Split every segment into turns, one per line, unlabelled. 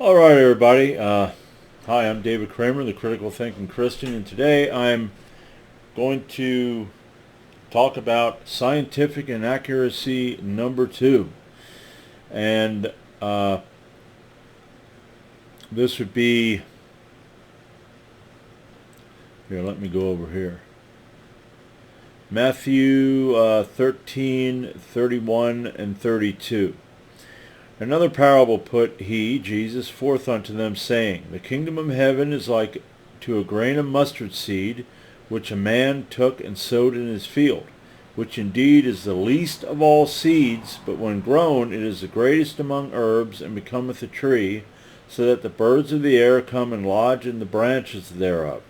All right, everybody. Hi, I'm David Kramer, the Critical Thinking Christian, and today I'm going to talk about scientific inaccuracy number 2. And this would be, here, let me go over here. Matthew 13:31 and 32. Another parable put he, Jesus, forth unto them, saying, The kingdom of heaven is like to a grain of mustard seed, which a man took and sowed in his field, which indeed is the least of all seeds, but when grown it is the greatest among herbs, and becometh a tree, so that the birds of the air come and lodge in the branches thereof.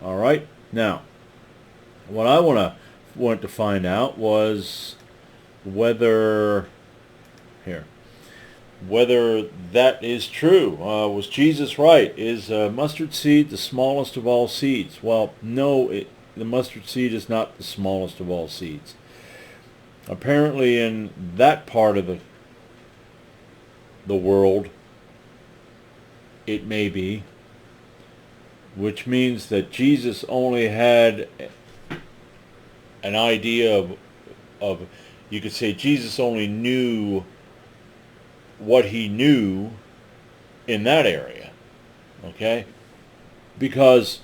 All right, now, what I want to find out was whether that is true. Was Jesus right? Is mustard seed the smallest of all seeds? Well, no, the mustard seed is not the smallest of all seeds. Apparently in that part of the world, it may be, which means that Jesus only had an idea of you could say Jesus only knew what he knew in that area, okay? Because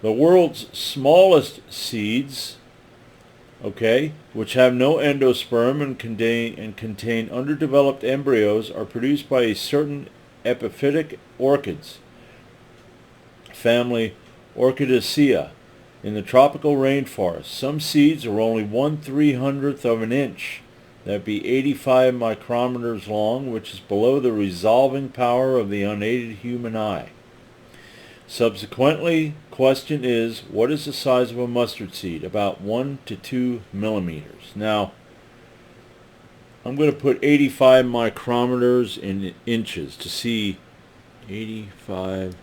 the world's smallest seeds, okay, which have no endosperm and contain underdeveloped embryos, are produced by a certain epiphytic orchids, family Orchidaceae, in the tropical rainforest. Some seeds are only 1/300th of an inch. That'd be 85 micrometers long, which is below the resolving power of the unaided human eye. Subsequently, question is, what is the size of a mustard seed? About 1 to 2 millimeters. Now, I'm going to put 85 micrometers in inches to see 85.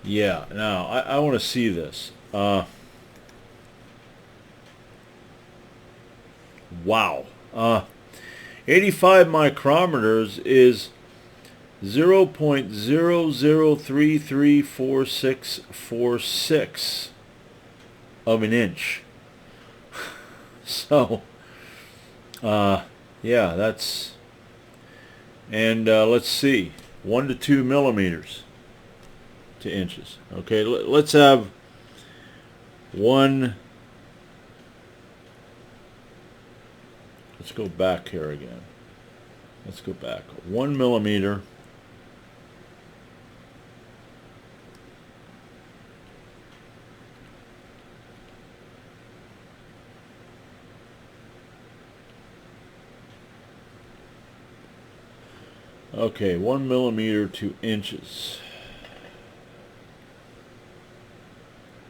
Yeah, now I want to see this. Wow. 85 micrometers is 0.00334646 of an inch. So, yeah, that's, and let's see, 1 to 2 millimeters to inches. Okay, let's have one. Let's go back here again. Let's go back. 1 millimeter. Okay, 1 millimeter to inches.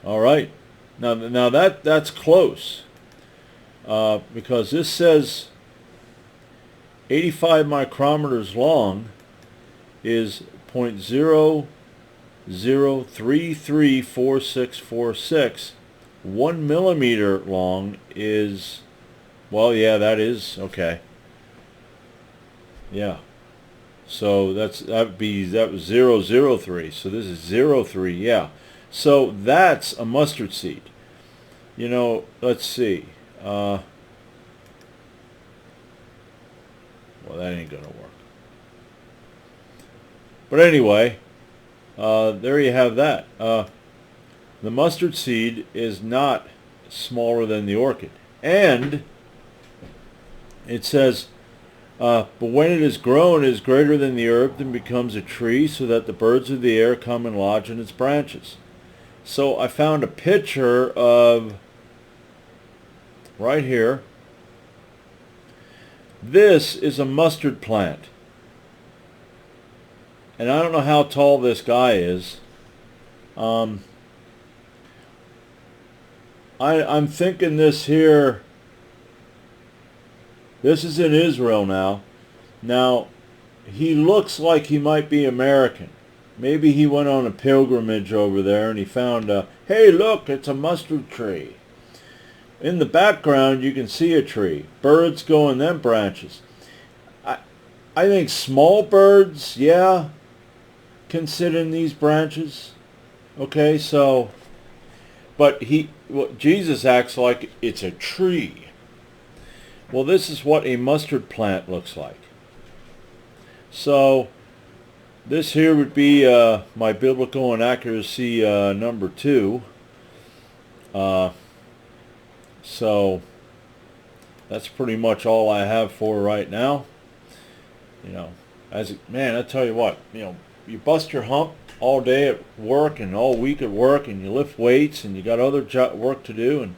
All right, now that's close, because this says 85 micrometers long is 0.00334646. 1 millimeter long is, well, yeah, that is okay. Yeah, so that was 003. So this is 03. Yeah. So that's a mustard seed. You know, let's see. Well, that ain't going to work. But anyway, there you have that. The mustard seed is not smaller than the orchid. And it says, but when it is grown, it is greater than the herb and becomes a tree, so that the birds of the air come and lodge in its branches. So I found a picture of, right here, this is a mustard plant. And I don't know how tall this guy is. I'm thinking this here. This is in Israel now. Now, he looks like he might be American. Maybe he went on a pilgrimage over there and he found hey, look, it's a mustard tree. In the background, you can see a tree. Birds go in them branches. I think small birds, yeah, can sit in these branches. Okay, so, but Jesus acts like it's a tree. Well, this is what a mustard plant looks like. So, this here would be my biblical inaccuracy number 2. So, that's pretty much all I have for right now. You know, man, I tell you what, you bust your hump all day at work and all week at work, and you lift weights and you got other work to do, and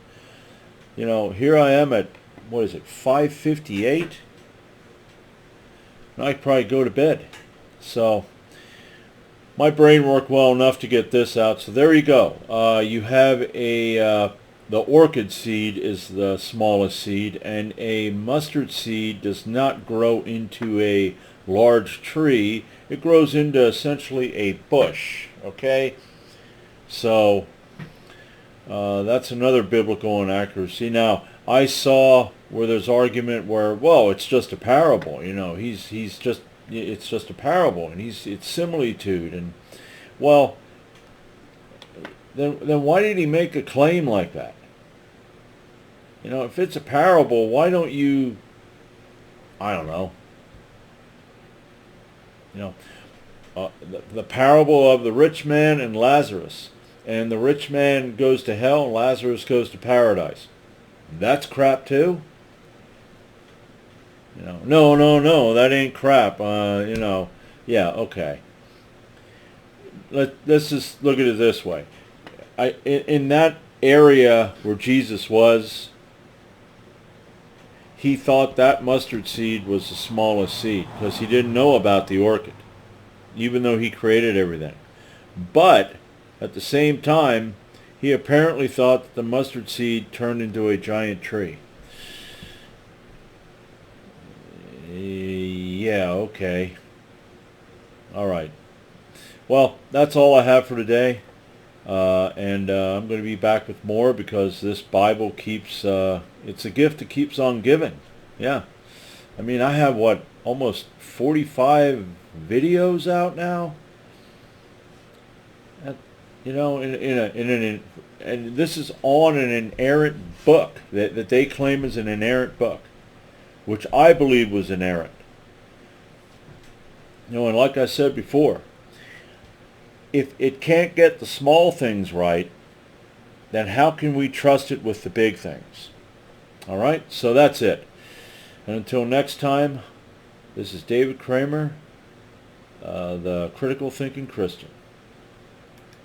here I am at, what is it, 5:58, and I could probably go to bed. So my brain worked well enough to get this out. So there you go. You have the orchid seed is the smallest seed, and a mustard seed does not grow into a large tree. It grows into essentially a bush. Okay, so that's another biblical inaccuracy. Now, I saw where there's argument where, well, it's just a parable. It's just a parable, and it's similitude, and well, then why did he make a claim like that? If it's a parable, why don't you, I don't know, the parable of the rich man and Lazarus, and the rich man goes to hell and Lazarus goes to paradise. That's crap too? No, that ain't crap. Yeah, okay. Let's just look at it this way. In that area where Jesus was, he thought that mustard seed was the smallest seed because he didn't know about the orchid, even though he created everything. But at the same time, he apparently thought that the mustard seed turned into a giant tree. Yeah, okay. All right. Well, that's all I have for today. And I'm going to be back with more because this Bible keeps, it's a gift that keeps on giving. Yeah. I mean, I have, almost 45 videos out now? And this is on an inerrant book that they claim is an inerrant book, which I believe was inerrant. And like I said before, if it can't get the small things right, then how can we trust it with the big things? All right, so that's it. And until next time, this is David Kramer, the Critical Thinking Christian.